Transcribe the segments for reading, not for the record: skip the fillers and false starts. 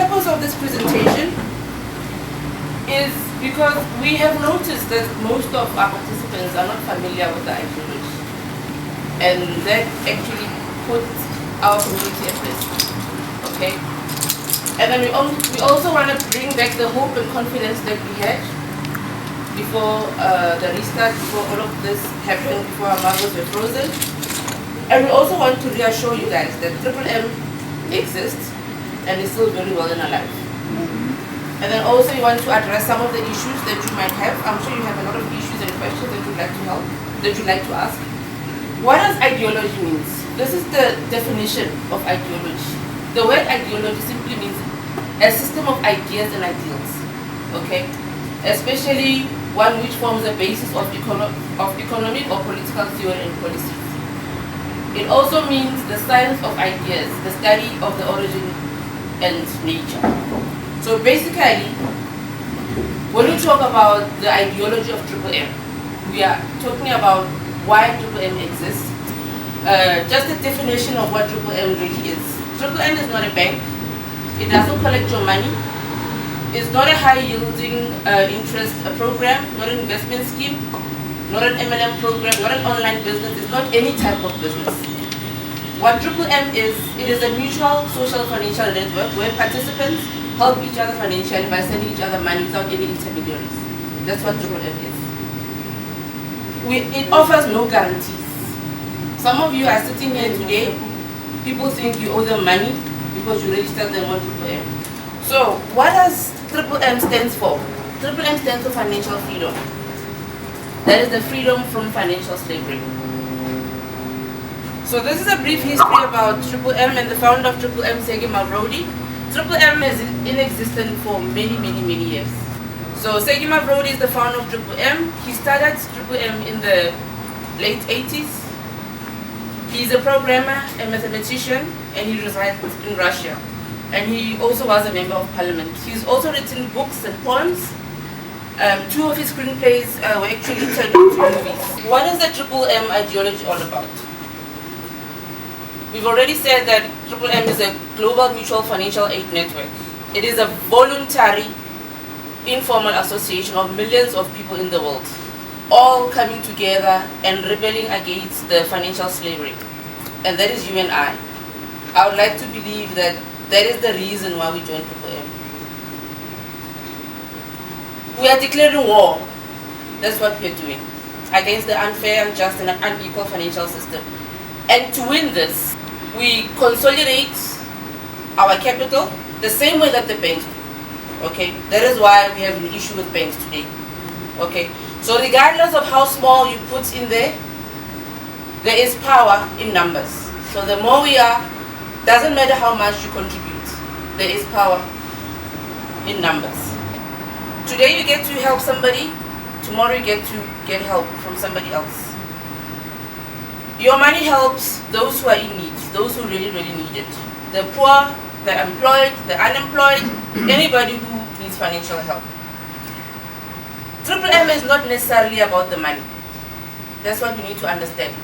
purpose of this presentation is because we have noticed that most of our participants are not familiar with the ideology, and that actually puts our community at risk. Okay? And then we also want to bring back the hope and confidence that we had before the restart, before all of this happened, before our marbles were frozen. And we also want to reassure you guys that Triple M exists and is still very well and alive. And then also we want to address some of the issues that you might have. I'm sure you have a lot of issues and questions that you'd like to help, that you'd like to ask. What does ideology mean? This is the definition of ideology. The word ideology simply means a system of ideas and ideals. Okay? Especially one which forms the basis of economic or political theory and policies. It also means the science of ideas, the study of the origin and nature. So basically, when we talk about the ideology of Triple M, we are talking about why Triple M exists, just a definition of what Triple M really is. Triple M is not a bank. It doesn't collect your money. It's not a high-yielding interest program, not an investment scheme, not an MLM program, not an online business. It's not any type of business. What Triple M is, it is a mutual social financial network where participants help each other financially by sending each other money without any intermediaries. That's what Triple M is. It offers no guarantees. Some of you are sitting here today, people think you owe them money because you registered them on Triple M. So, what does Triple M stands for? Triple M stands for financial freedom. That is the freedom from financial slavery. So this is a brief history about Triple M and the founder of Triple M, Segi Mavrodi. Triple M is in existence for many years. So Segi Mavrodi is the founder of Triple M. He started Triple M in the late 80s. He's a programmer, a mathematician, and he resides in Russia. And he also was a member of parliament. He's also written books and poems. Two of his screenplays were actually turned into movies. What is the Triple M ideology all about? We've already said that Triple M is a global mutual financial aid network. It is a voluntary, informal association of millions of people in the world, all coming together and rebelling against the financial slavery. And that is you and I. I would like to believe that that is the reason why we joined Triple M. We are declaring war. That's what we are doing. Against the unfair, unjust, and unequal financial system. And to win this, we consolidate our capital the same way that the banks do. Okay? That is why we have an issue with banks today. Okay? So regardless of how small you put in there is power in numbers. So the more we are, doesn't matter how much you contribute, there is power in numbers. Today you get to help somebody, tomorrow you get to get help from somebody else. Your money helps those who are in need, those who really need it. The poor, the employed, the unemployed, anybody who needs financial help. Triple M is not necessarily about the money. That's what we need to understand.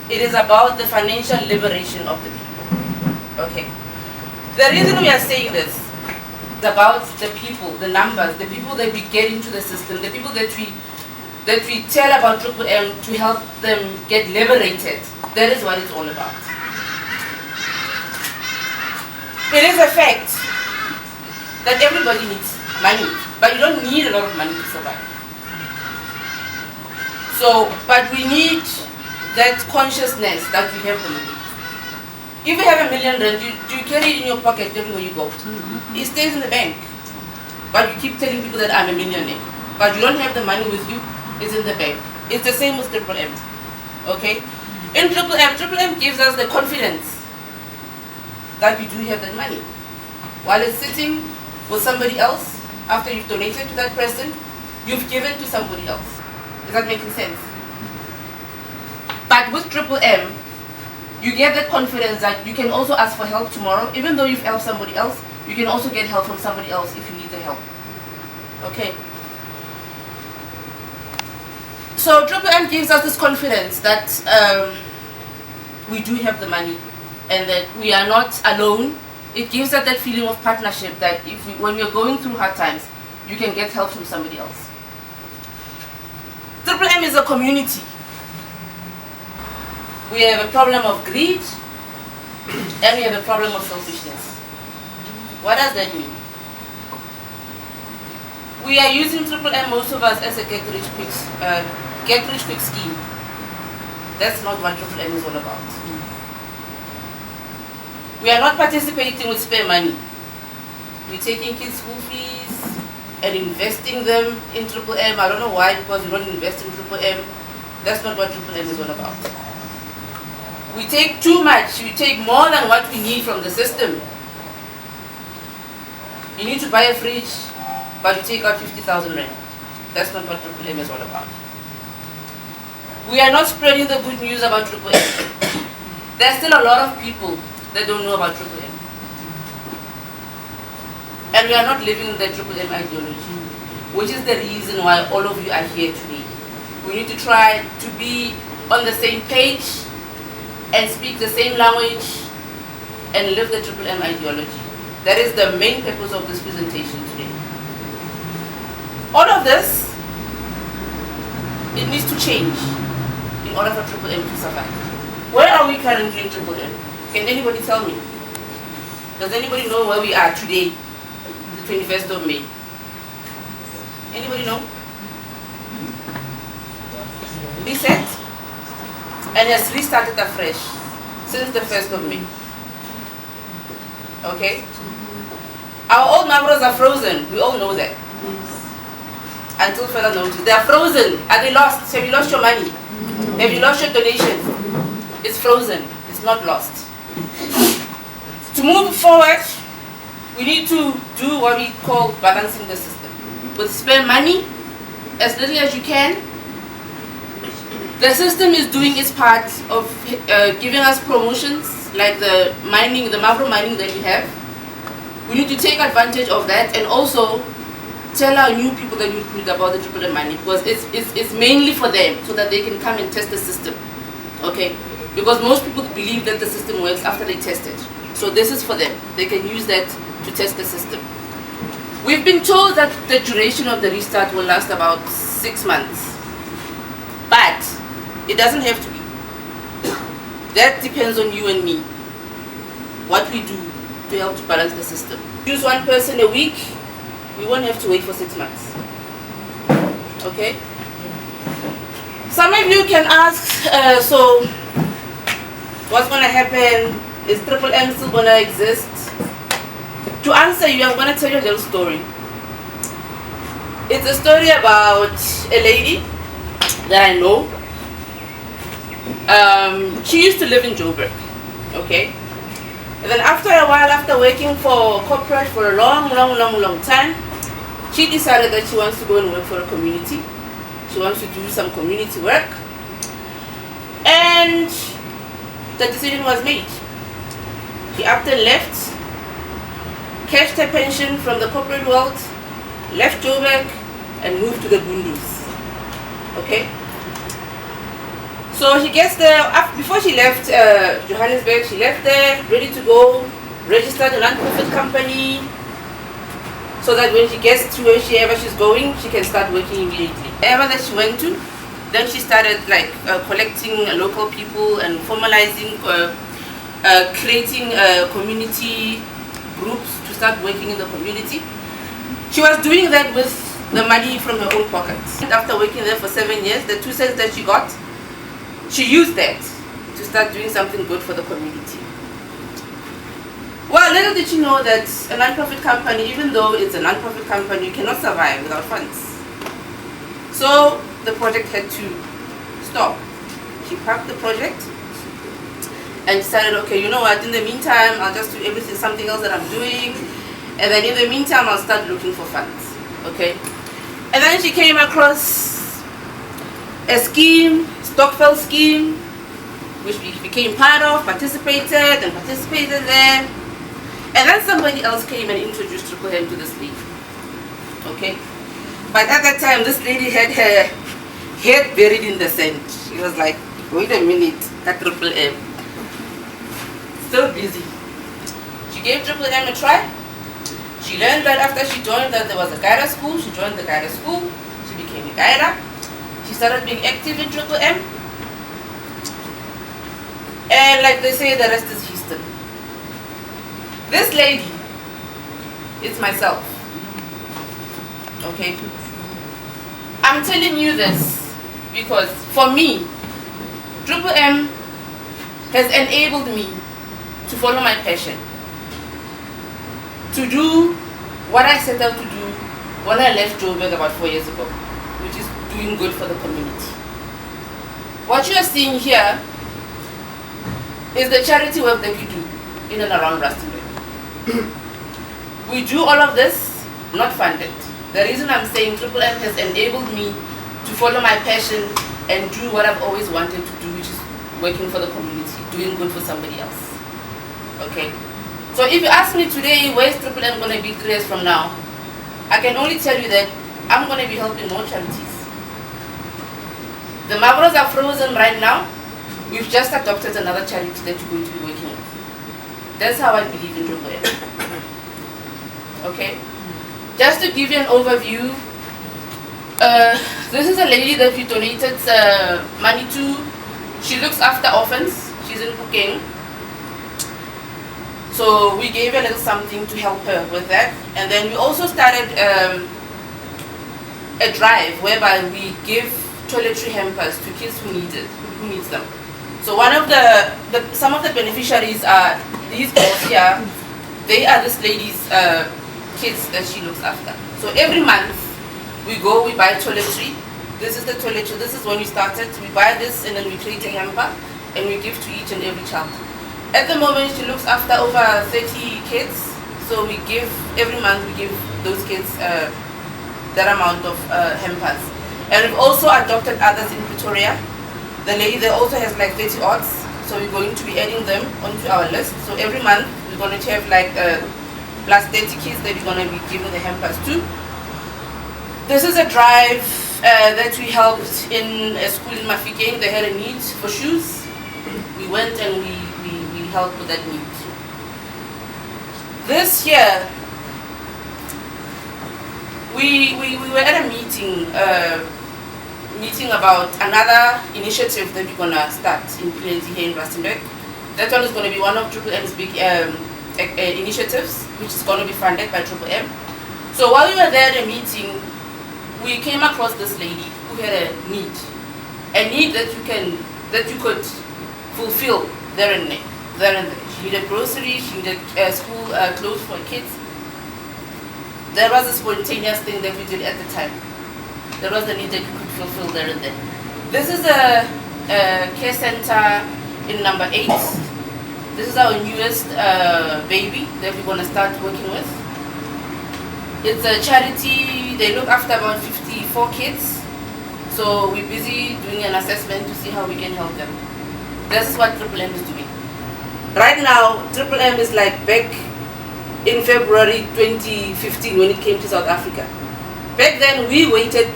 It is about the financial liberation of the people. Okay. The reason we are saying this is about the people, the numbers, the people that we get into the system, the people that we tell about Triple M to help them get liberated. That is what it's all about. It is a fact that everybody needs money, but you don't need a lot of money to survive. So, but we need that consciousness that we have the money. If you have $1 million, do you carry it in your pocket everywhere you go? It stays in the bank. But you keep telling people that I'm a millionaire. But you don't have the money with you, it's in the bank. It's the same with Triple M. Okay? In Triple M gives us the confidence that you do have that money. While it's sitting with somebody else, after you've donated to that person, you've given to somebody else. Is that making sense? But with Triple M, you get that confidence that you can also ask for help tomorrow. Even though you've helped somebody else, you can also get help from somebody else if you need the help. Okay? So Triple M gives us this confidence that we do have the money and that we are not alone it gives us that feeling of partnership that when you're going through hard times, you can get help from somebody else. Triple M is a community. We have a problem of greed and we have a problem of selfishness. What does that mean? We are using Triple M, most of us, as a get-rich-quick scheme. That's not what Triple M is all about. We are not participating with spare money. We're taking kids' school fees and investing them in Triple M. I don't know why, because we don't invest in Triple M. That's not what Triple M is all about. We take too much. We take more than what we need from the system. You need to buy a fridge, but you take out 50,000 rand. That's not what Triple M is all about. We are not spreading the good news about Triple M. There's still a lot of people that don't know about Triple M. And we are not living the Triple M ideology, which is the reason why all of you are here today. We need to try to be on the same page and speak the same language and live the Triple M ideology. That is the main purpose of this presentation today. All of this, it needs to change in order for Triple M to survive. Where are we currently in Triple M? Can anybody tell me? Does anybody know where we are today, the 21st of May? Anybody know? Reset and has restarted afresh since the 1st of May. Okay? Our old numbers are frozen. We all know that. Until further notice. They are frozen. Are they lost? Have you lost your money? Have you lost your donation? It's frozen. It's not lost. To move forward, we need to do what we call balancing the system. With spare money, as little as you can. The system is doing its part of giving us promotions, like the mining, the macro mining that we have. We need to take advantage of that and also tell our new people that we recruit about the Triple M money, because it's mainly for them, so that they can come and test the system. Okay? Because most people believe that the system works after they test it. So this is for them. They can use that to test the system. We've been told that the duration of the restart will last about 6 months. But it doesn't have to be. That depends on you and me. What we do to help to balance the system. Use one person a week, we won't have to wait for 6 months. Okay? Some of you can ask, so what's going to happen? Is Triple M still going to exist? To answer you, I'm going to tell you a little story. It's a story about a lady that I know. She used to live in Joburg. Okay? And then after a while, after working for corporate for a long time, she decided that she wants to go and work for a community. She wants to do some community work. And the decision was made. She up and left, cashed her pension from the corporate world, left Joburg, and moved to the Bundus. Okay? So she gets there, before she left Johannesburg, she left there, ready to go, registered a non-profit company, so that when she gets to wherever she's going, she can start working immediately. Wherever that she went to, then she started collecting local people and formalizing, creating community groups to start working in the community. She was doing that with the money from her own pockets. After working there for 7 years, the 2 cents that she got, she used that to start doing something good for the community. Well, little did she know that a non-profit company, even though it's a non-profit company, you cannot survive without funds. So the project had to stop. She parked the project and decided, okay, you know what, in the meantime, I'll just do something else that I'm doing. And then in the meantime, I'll start looking for funds. Okay? And then she came across a scheme, Stockfell scheme, which we became part of, participated there. And then somebody else came and introduced Triple M to this lady. Okay? But at that time, this lady had her head buried in the sand. She was like, wait a minute, that Triple M. Still busy. She gave Triple M a try. She learned that after she joined that there was a guide school. She joined the guide school. She became a guide. She started being active in Triple M. And like they say, the rest is history. This lady, it's myself. Okay? I'm telling you this because for me, Triple M has enabled me to follow my passion, to do what I set out to do when I left Joburg about 4 years ago, which is doing good for the community. What you are seeing here is the charity work that we do in and around Rustenburg. We do all of this, not funded. The reason I'm saying Triple M has enabled me to follow my passion and do what I've always wanted to do, which is working for the community, doing good for somebody else. Okay? So if you ask me today, where is Triple M going to be 3 years from now? I can only tell you that I'm going to be helping more charities. The Mavros are frozen right now. We've just adopted another charity that you're going to be working with. That's how I believe in Triple M. Okay? Just to give you an overview, this is a lady that we donated money to. She looks after orphans. She's in cooking. So we gave her a little something to help her with that. And then we also started a drive whereby we give toiletry hampers to kids who needs them. So one of some of the beneficiaries are these girls here. They are this lady's kids that she looks after. So every month we go, we buy toiletry. This is the toiletry. This is when we started. We buy this and then we create a hamper and we give to each and every child. At the moment, she looks after over 30 kids. So we give, every month we give those kids that amount of hampers. And we've also adopted others in Pretoria. The lady there also has like 30 odds. So we're going to be adding them onto our list. So every month we're going to have like plus 30 kids that we're going to be giving the hampers to. This is a drive that we helped in a school in Mafikeng. They had a need for shoes. We went and we helped with that need. This year, we were at a meeting about another initiative that we're going to start in PNZ here in Rustenburg. That one is going to be one of Triple M's big initiatives, which is going to be funded by Triple M. So while we were there at a meeting, we came across this lady who had a need that you could fulfill there and there. She needed groceries, she needed school clothes for kids. There was a spontaneous thing that we did at the time. There was the need that you could fulfill there and then. This is a care center in number 8. This is our newest baby that we're going to start working with. It's a charity. They look after about 54 kids. So we're busy doing an assessment to see how we can help them. This is what Triple M is doing. Right now, Triple M is like back in February 2015 when it came to South Africa. Back then, we waited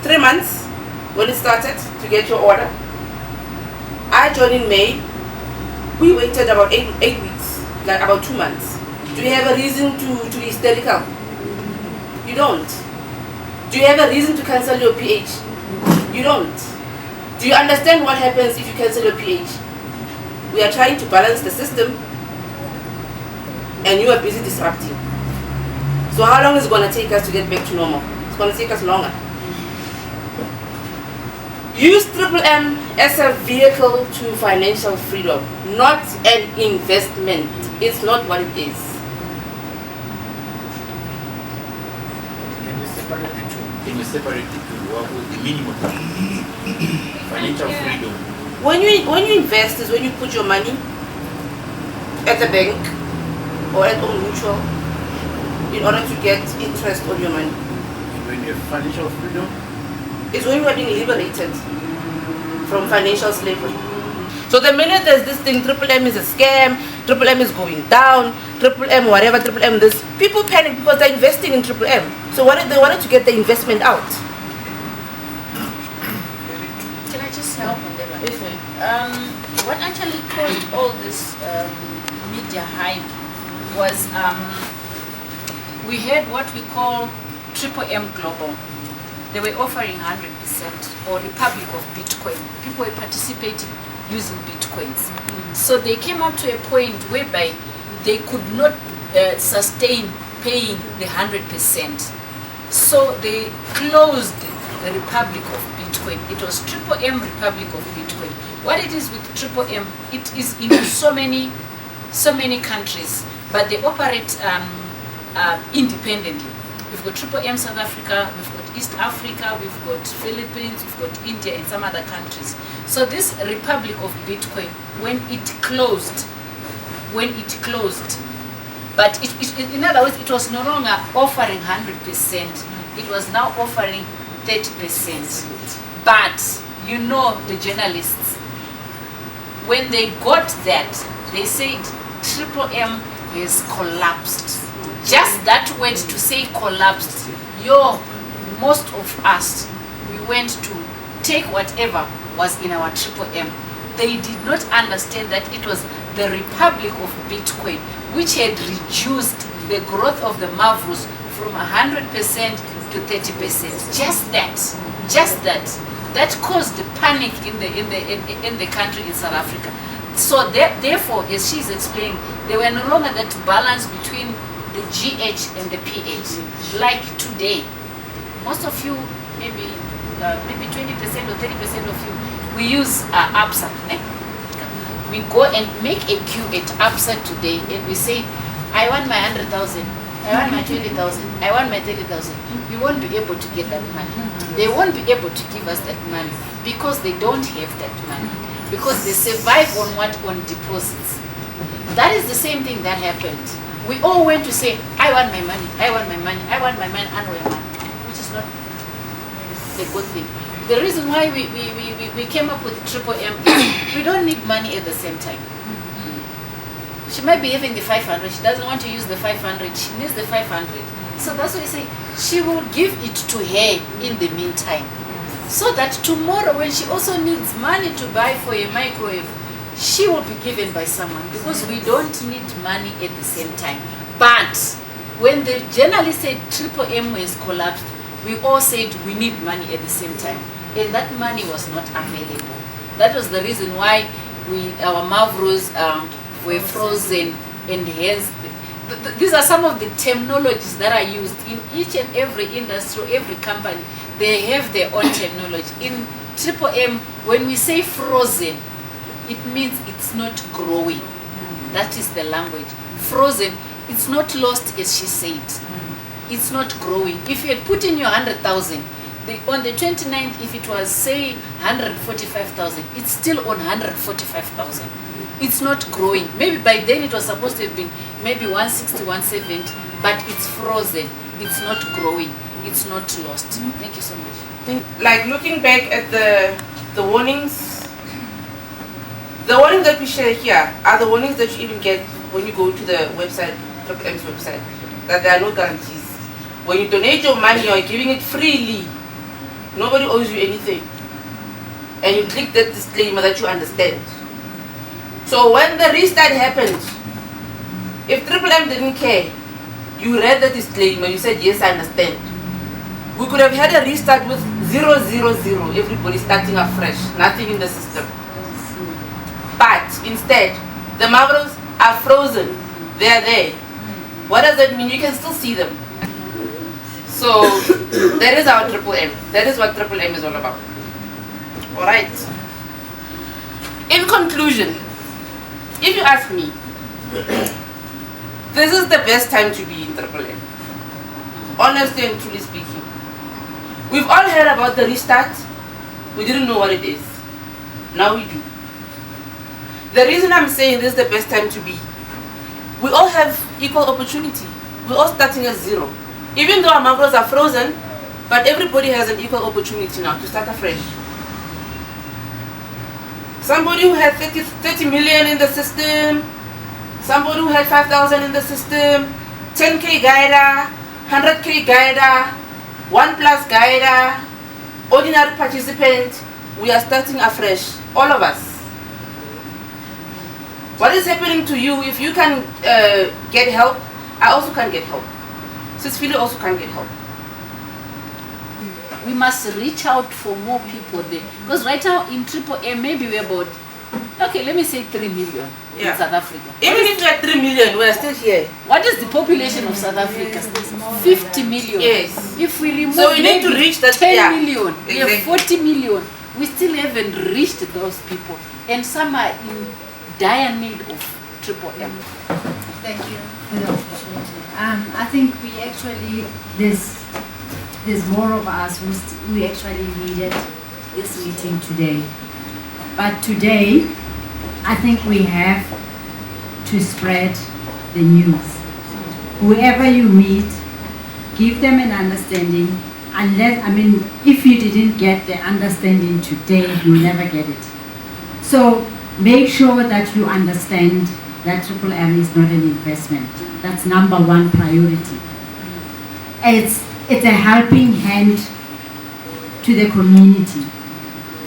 3 months when it started to get your order. I joined in May. We waited about 8 weeks, like about 2 months. Do you have a reason to be hysterical? You don't. Do you have a reason to cancel your PH? You don't. Do you understand what happens if you cancel your PH? We are trying to balance the system and you are busy disrupting. So how long is it going to take us to get back to normal? It's going to take us longer. Use Triple M as a vehicle to financial freedom, not an investment. It's not what it is. Can you separate the two? What would the minimum financial freedom? When you invest is when you put your money at the bank or at Old Mutual in order to get interest on your money. When you have financial freedom? It's when you are being liberated from financial slavery. So the minute there's this thing, Triple M is a scam, Triple M is going down, Triple M whatever, Triple M this, people panic because they're investing in Triple M. So they wanted to get the investment out. Can I just help on that one? Yes, ma'am. What actually caused all this media hype was we had what we call Triple M Global. They were offering 100% or Republic of Bitcoin. People were participating using Bitcoins. So they came up to a point whereby they could not sustain paying the 100%. So they closed the Republic of Bitcoin. It was Triple M Republic of Bitcoin. What it is with Triple M, it is in so many countries, but they operate independently. We've got Triple M South Africa, we've got East Africa, we've got Philippines, we've got India and some other countries. So this Republic of Bitcoin, when it closed, but in other words, it was no longer offering 100%, it was now offering 30%. But you know the journalists, when they got that, they said Triple M has collapsed. Just that word to say collapsed, most of us, we went to take whatever was in our Triple M. They did not understand that it was the Republic of Bitcoin which had reduced the growth of the Mavros from 100% to 30%. Just that. That caused the panic in the country in South Africa. So therefore, as she's explaining, there were no longer that balance between the GH and the PH. Like today, most of you, maybe 20% or 30% of you, we use ABSA. We go and make a queue at ABSA today and we say, I want my 100,000, I want my 20,000, I want my 30,000. We won't be able to get that money. They won't be able to give us that money because they don't have that money. Because they survive on what? On deposits. That is the same thing that happened. We all went to say, I want my money, I want my money, I want my money, and my money, which is not the good thing. The reason why we came up with Triple M is we don't need money at the same time. She might be having the 500, she doesn't want to use the 500, she needs the 500. So that's why I say she will give it to her in the meantime. So that tomorrow when she also needs money to buy for a microwave, she will be given by someone because we don't need money at the same time. But when the journalist said Triple M has collapsed, we all said we need money at the same time. And that money was not available. That was the reason why our Mavros were frozen and hence these are some of the terminologies that are used in each and every industry, every company. They have their own terminology. In Triple M, when we say frozen, it means it's not growing. That is the language. Frozen, it's not lost as she said. It's not growing. If you had put in your 100,000, on the 29th, if it was say 145,000, it's still on 145,000. It's not growing. Maybe by then it was supposed to have been maybe 160, 170, but it's frozen. It's not growing. It's not lost. Thank you so much. Like looking back at the warnings, the warnings that we share here are the warnings that you even get when you go to the website, Triple M's website, that there are no guarantees. When you donate your money, you are giving it freely. Nobody owes you anything. And you click that disclaimer that you understand. So when the restart happened, if Triple M didn't care, you read the disclaimer, you said, yes, I understand. We could have had a restart with 000, everybody starting afresh, nothing in the system. But instead, the Mavros are frozen. They are there. What does that mean? You can still see them. So that is our Triple M. That is what Triple M is all about. Alright. In conclusion, if you ask me, this is the best time to be in Triple M. Honestly and truly speaking. We've all heard about the restart. We didn't know what it is. Now we do. The reason I'm saying this is the best time to be, we all have equal opportunity. We're all starting at zero. Even though our Mavros are frozen, but everybody has an equal opportunity now to start afresh. Somebody who had 30 million in the system, somebody who had 5,000 in the system, 10K guider, 100K guider, 1+ guider, ordinary participant, we are starting afresh, all of us. What is happening to you? If you can get help, I also can get help. Sisfili also can get help. We must reach out for more people there. Because right now in Triple M, maybe we're about, okay, let me say 3 million in South Africa. Even if we're 3 million, we're still here. What is the population of South Africa? 50 million. Yes. If we remove So we need to reach that 10 million, we have exactly. 40 million. We still haven't reached those people. And some are in dire need of Triple M. Thank you for the opportunity. I think we actually, there's more of us who actually needed this meeting today. But today, I think we have to spread the news. Whoever you meet, give them an understanding. Unless, if you didn't get the understanding today, you'll never get it. So make sure that you understand that Triple M is not an investment. That's number one priority. It's a helping hand to the community.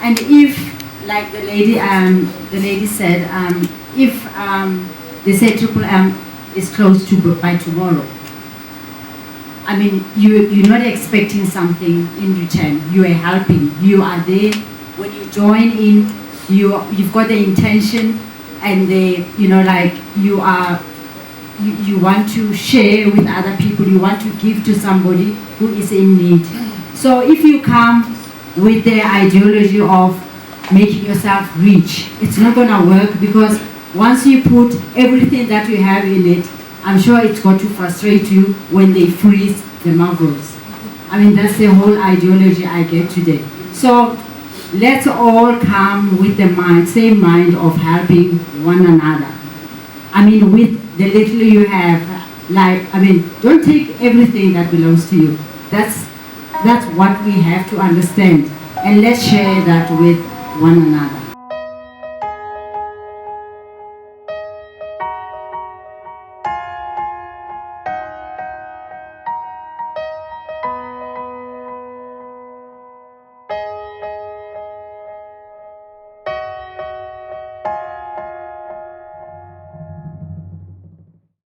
And if, like the lady said, if they say Triple M is closed by tomorrow, you're not expecting something in return. You are helping. You are there. When you join in, you've got the intention, and you want to share with other people. You want to give to somebody who is in need. So if you come with the ideology of making yourself rich, it's not gonna work, because once you put everything that you have in it, I'm sure it's going to frustrate you when they freeze the mangroves. That's the whole ideology I get today. So let's all come with the same mind of helping one another. With the little you have, don't take everything that belongs to you. That's what we have to understand. And let's share that with one another.